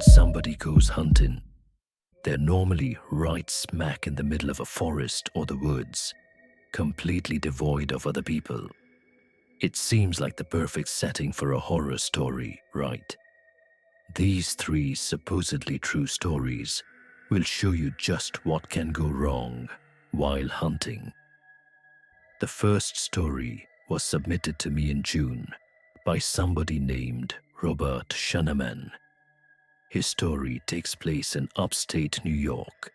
somebody goes hunting, they're normally right smack in the middle of a forest or the woods, completely devoid of other people. It seems like the perfect setting for a horror story, right? These three supposedly true stories will show you just what can go wrong while hunting. The first story was submitted to me in June by somebody named Robert Shernaman. His story takes place in upstate New York,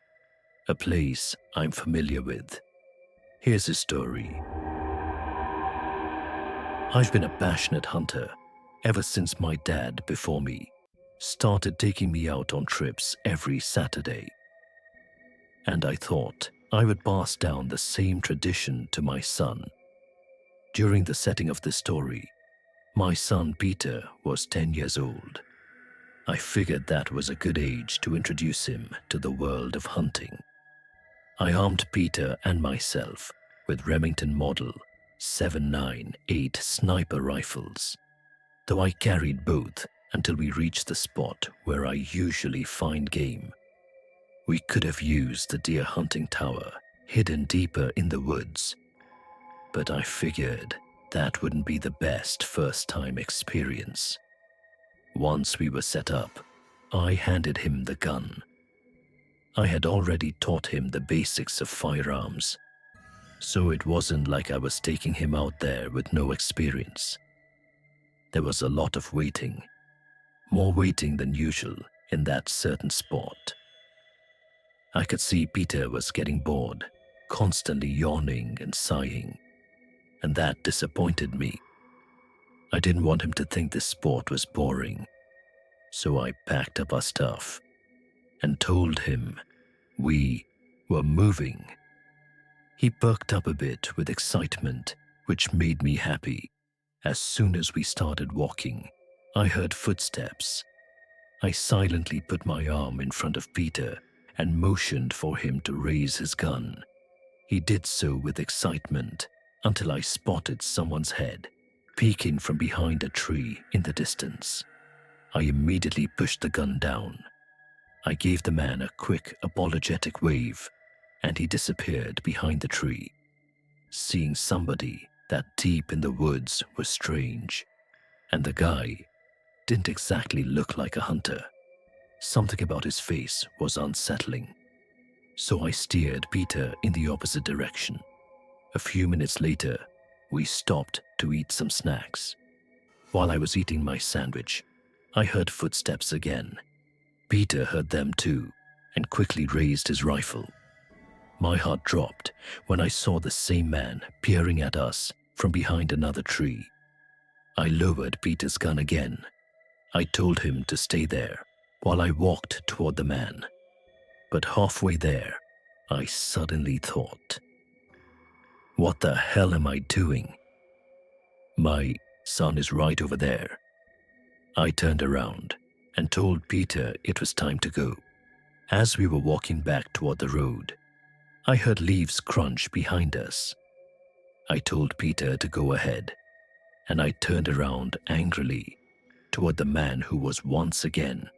a place I'm familiar with. Here's his story. I've been a passionate hunter ever since my dad before me started taking me out on trips every Saturday. And I thought I would pass down the same tradition to my son. During the setting of this story, my son Peter was 10 years old. I figured that was a good age to introduce him to the world of hunting. I armed Peter and myself with Remington Model 7.9/8 sniper rifles, though I carried both until we reached the spot where I usually find game. We could have used the deer hunting tower hidden deeper in the woods, but I figured that wouldn't be the best first-time experience. Once we were set up, I handed him the gun. I had already taught him the basics of firearms, so it wasn't like I was taking him out there with no experience. There was a lot of waiting, more waiting than usual in that certain spot. I could see Peter was getting bored, constantly yawning and sighing, and that disappointed me. I didn't want him to think this sport was boring, so I packed up our stuff and told him we were moving. He perked up a bit with excitement, which made me happy. As soon as we started walking, I heard footsteps. I silently put my arm in front of Peter and motioned for him to raise his gun. He did so with excitement until I spotted someone's head peeking from behind a tree in the distance. I immediately pushed the gun down. I gave the man a quick, apologetic wave, and he disappeared behind the tree. Seeing somebody that deep in the woods was strange, and the guy didn't exactly look like a hunter. Something about his face was unsettling. So I steered Peter in the opposite direction. A few minutes later, we stopped to eat some snacks. While I was eating my sandwich, I heard footsteps again. Peter heard them too and quickly raised his rifle. My heart dropped when I saw the same man peering at us from behind another tree. I lowered Peter's gun again. I told him to stay there while I walked toward the man. But halfway there, I suddenly thought, what the hell am I doing? My son is right over there. I turned around and told Peter it was time to go. As we were walking back toward the road, I heard leaves crunch behind us. I told Peter to go ahead, and I turned around angrily toward the man who was once again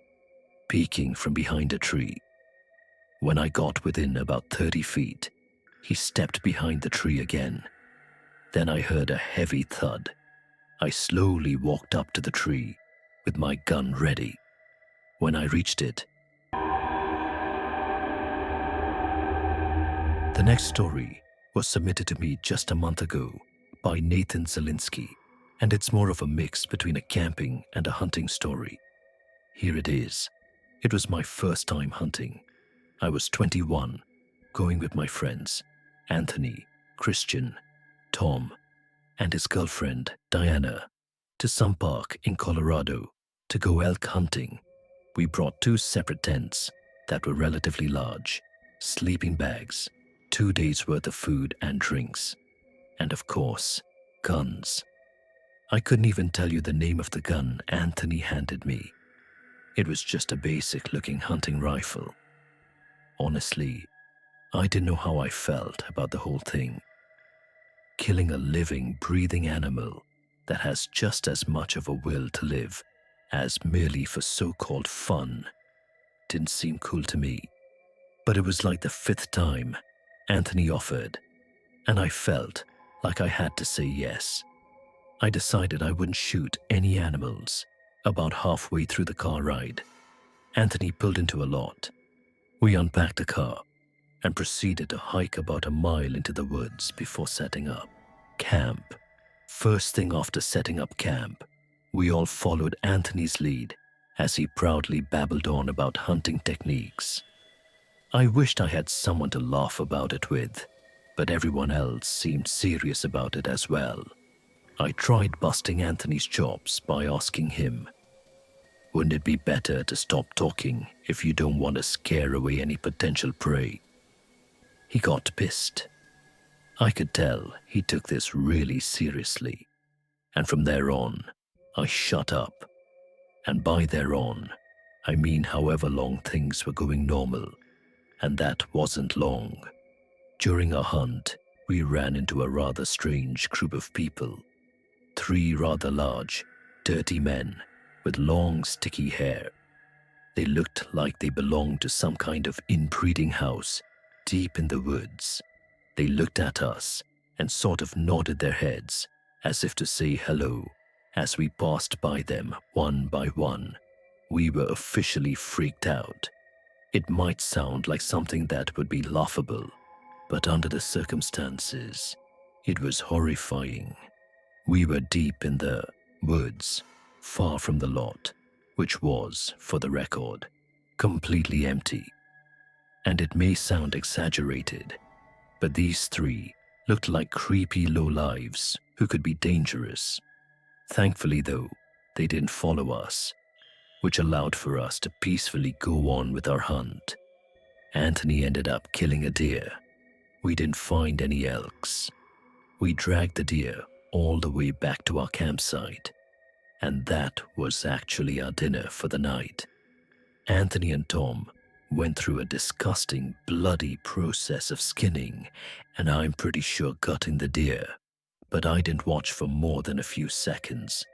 peeking from behind a tree. When I got within about 30 feet, he stepped behind the tree again. Then I heard a heavy thud. I slowly walked up to the tree with my gun ready. When I reached it, the next story was submitted to me just a month ago by Nathan Zalinski, and it's more of a mix between a camping and a hunting story. Here it is. It was my first time hunting. I was 21, going with my friends, Anthony, Christian, Tom, and his girlfriend, Diana, to some park in Colorado to go elk hunting. We brought 2 separate tents that were relatively large, sleeping bags, 2 days' worth of food and drinks, and of course, guns. I couldn't even tell you the name of the gun Anthony handed me. It was just a basic-looking hunting rifle. Honestly, I didn't know how I felt about the whole thing. Killing a living, breathing animal that has just as much of a will to live as merely for so-called fun didn't seem cool to me. But it was like the fifth time Anthony offered, and I felt like I had to say yes. I decided I wouldn't shoot any animals. About halfway through the car ride, Anthony pulled into a lot. We unpacked the car and proceeded to hike about a mile into the woods before setting up camp. First thing after setting up camp, we all followed Anthony's lead as he proudly babbled on about hunting techniques. I wished I had someone to laugh about it with, but everyone else seemed serious about it as well. I tried busting Anthony's chops by asking him, "Wouldn't it be better to stop talking if you don't want to scare away any potential prey?" He got pissed. I could tell he took this really seriously, and from there on, I shut up. And by there on, I mean however long things were going normal, and that wasn't long. During our hunt, we ran into a rather strange group of people. 3 rather large, dirty men with long, sticky hair. They looked like they belonged to some kind of inbreeding house deep in the woods. They looked at us and sort of nodded their heads as if to say hello as we passed by them one by one. We were officially freaked out. It might sound like something that would be laughable, but under the circumstances, it was horrifying. We were deep in the woods, far from the lot, which was, for the record, completely empty. And it may sound exaggerated, but these 3 looked like creepy lowlives who could be dangerous. Thankfully, though, they didn't follow us, which allowed for us to peacefully go on with our hunt. Anthony ended up killing a deer. We didn't find any elks. We dragged the deer all the way back to our campsite, and that was actually our dinner for the night. Anthony and Tom went through a disgusting, bloody process of skinning, and I'm pretty sure gutting the deer, but I didn't watch for more than a few seconds.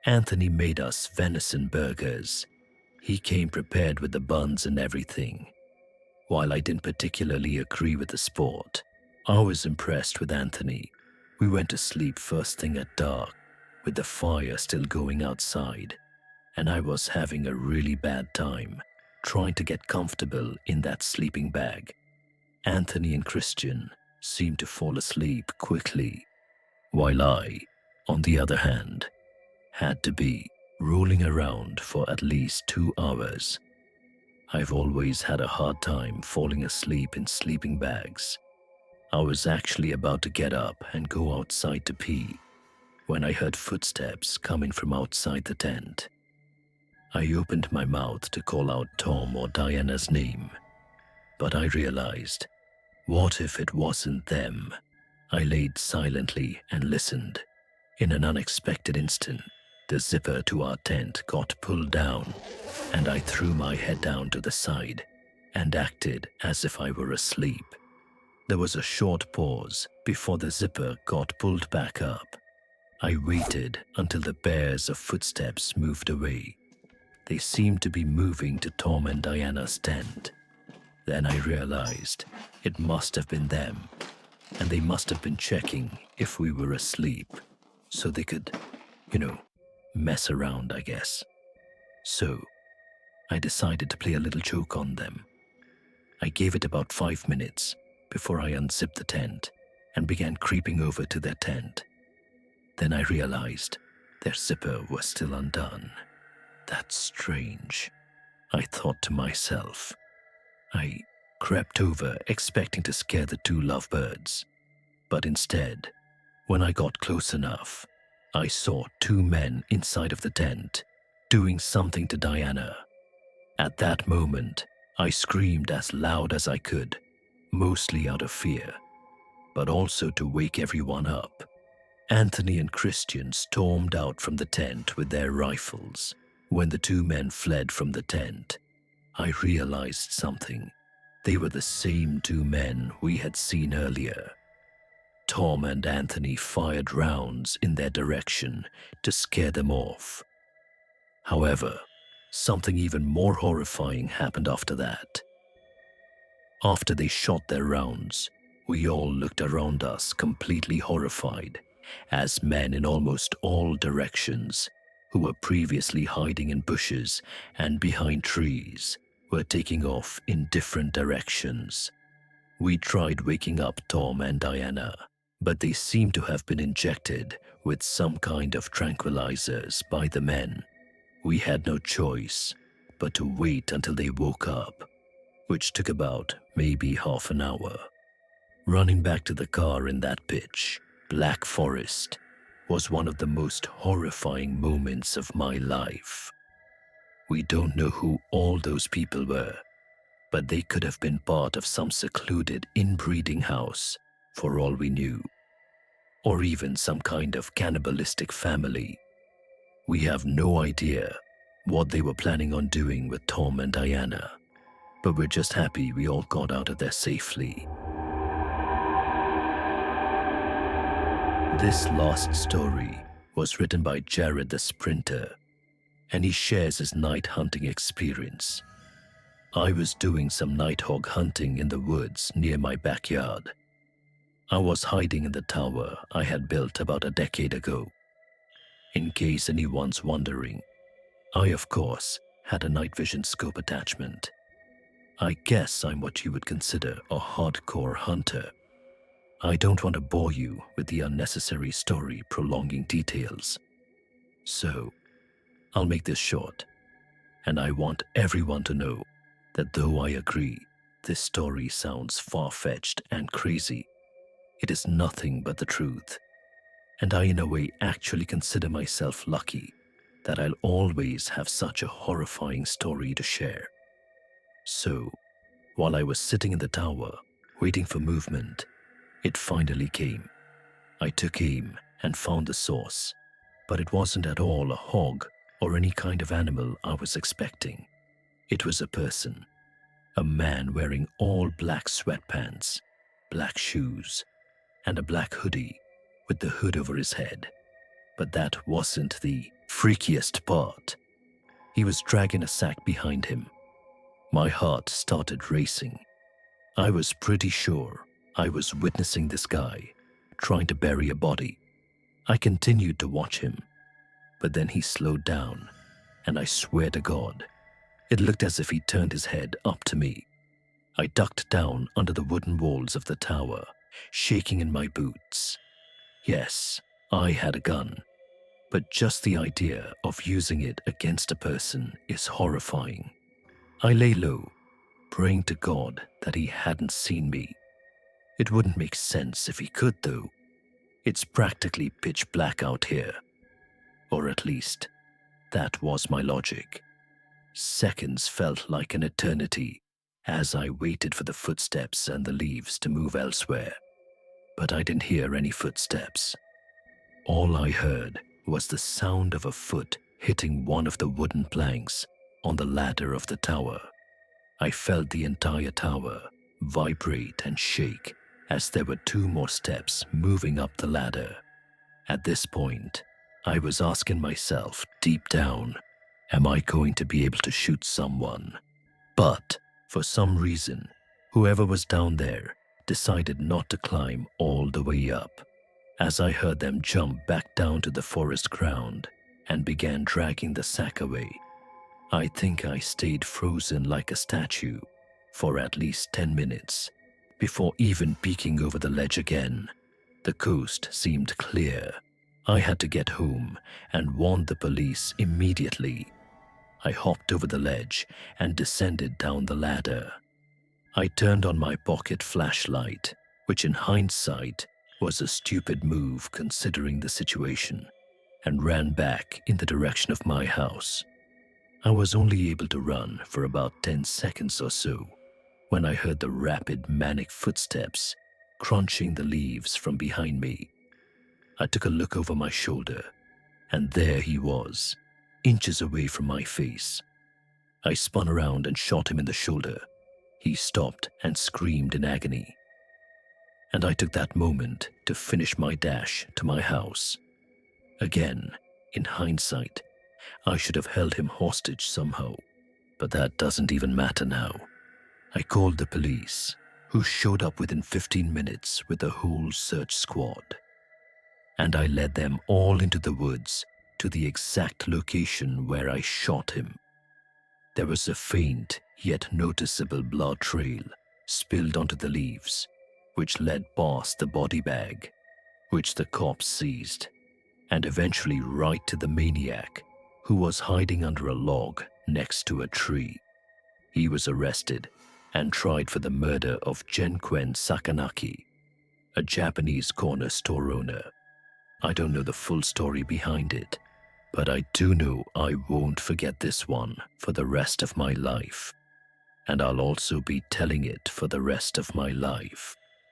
Anthony made us venison burgers. He came prepared with the buns and everything. While I didn't particularly agree with the sport, I was impressed with Anthony. We went to sleep first thing at dark, with the fire still going outside, and I was having a really bad time trying to get comfortable in that sleeping bag. Anthony and Christian seemed to fall asleep quickly, while I, on the other hand, had to be rolling around for at least 2 hours. I've always had a hard time falling asleep in sleeping bags. I was actually about to get up and go outside to pee when I heard footsteps coming from outside the tent. I opened my mouth to call out Tom or Diana's name, but I realized, what if it wasn't them? I laid silently and listened. In an unexpected instant, the zipper to our tent got pulled down, and I threw my head down to the side and acted as if I were asleep. There was a short pause before the zipper got pulled back up. I waited until the pairs of footsteps moved away. They seemed to be moving to Tom and Diana's tent. Then I realized it must have been them, and they must have been checking if we were asleep, so they could, mess around, I guess. So I decided to play a little joke on them. I gave it about 5 minutes before I unzipped the tent and began creeping over to their tent. Then I realized their zipper was still undone. That's strange, I thought to myself. I crept over expecting to scare the 2 lovebirds, but instead, when I got close enough, I saw 2 men inside of the tent doing something to Diana. At that moment, I screamed as loud as I could, mostly out of fear, but also to wake everyone up. Anthony and Christian stormed out from the tent with their rifles. When the 2 men fled from the tent, I realized something. They were the same 2 men we had seen earlier. Tom and Anthony fired rounds in their direction to scare them off. However, something even more horrifying happened after that. After they shot their rounds, we all looked around us completely horrified, as men in almost all directions, who were previously hiding in bushes and behind trees, were taking off in different directions. We tried waking up Tom and Diana, but they seemed to have been injected with some kind of tranquilizers by the men. We had no choice but to wait until they woke up, which took about maybe half an hour. Running back to the car in that pitch black forest was one of the most horrifying moments of my life. We don't know who all those people were, but they could have been part of some secluded inbreeding house for all we knew, or even some kind of cannibalistic family. We have no idea what they were planning on doing with Tom and Diana, but we're just happy we all got out of there safely. This last story was written by Jared the Sprinter, and he shares his night hunting experience. I was doing some nighthawk hunting in the woods near my backyard. I was hiding in the tower I had built about a decade ago. In case anyone's wondering, I of course had a night vision scope attachment. I guess I'm what you would consider a hardcore hunter. I don't want to bore you with the unnecessary story prolonging details. So, I'll make this short, and I want everyone to know that though I agree this story sounds far-fetched and crazy, it is nothing but the truth, and I in a way actually consider myself lucky that I'll always have such a horrifying story to share. So, while I was sitting in the tower, waiting for movement, it finally came. I took aim and found the source, but it wasn't at all a hog or any kind of animal I was expecting. It was a person, a man wearing all black sweatpants, black shoes, and a black hoodie with the hood over his head. But that wasn't the freakiest part. He was dragging a sack behind him. My heart started racing. I was pretty sure I was witnessing this guy trying to bury a body. I continued to watch him, but then he slowed down, and I swear to God, it looked as if he turned his head up to me. I ducked down under the wooden walls of the tower, shaking in my boots. Yes, I had a gun, but just the idea of using it against a person is horrifying. I lay low, praying to God that he hadn't seen me. It wouldn't make sense if he could, though. It's practically pitch black out here. Or at least, that was my logic. Seconds felt like an eternity as I waited for the footsteps and the leaves to move elsewhere. But I didn't hear any footsteps. All I heard was the sound of a foot hitting one of the wooden planks on the ladder of the tower. I felt the entire tower vibrate and shake as there were 2 more steps moving up the ladder. At this point, I was asking myself deep down, am I going to be able to shoot someone? But for some reason, whoever was down there decided not to climb all the way up, as I heard them jump back down to the forest ground and began dragging the sack away. I think I stayed frozen like a statue for at least 10 minutes before even peeking over the ledge again. The coast seemed clear. I had to get home and warned the police immediately. I hopped over the ledge and descended down the ladder. I turned on my pocket flashlight, which in hindsight was a stupid move considering the situation, and ran back in the direction of my house. I was only able to run for about 10 seconds or so when I heard the rapid manic footsteps crunching the leaves from behind me. I took a look over my shoulder, and there he was, inches away from my face. I spun around and shot him in the shoulder. He stopped and screamed in agony. And I took that moment to finish my dash to my house. Again, in hindsight, I should have held him hostage somehow, but that doesn't even matter now. I called the police, who showed up within 15 minutes with a whole search squad. And I led them all into the woods to the exact location where I shot him. There was a faint yet noticeable blood trail spilled onto the leaves, which led past the body bag, which the cops seized, and eventually right to the maniac, who was hiding under a log next to a tree. He was arrested and tried for the murder of Genquen Sakanaki, a Japanese corner store owner. I don't know the full story behind it, but I do know I won't forget this one for the rest of my life. And I'll also be telling it for the rest of my life.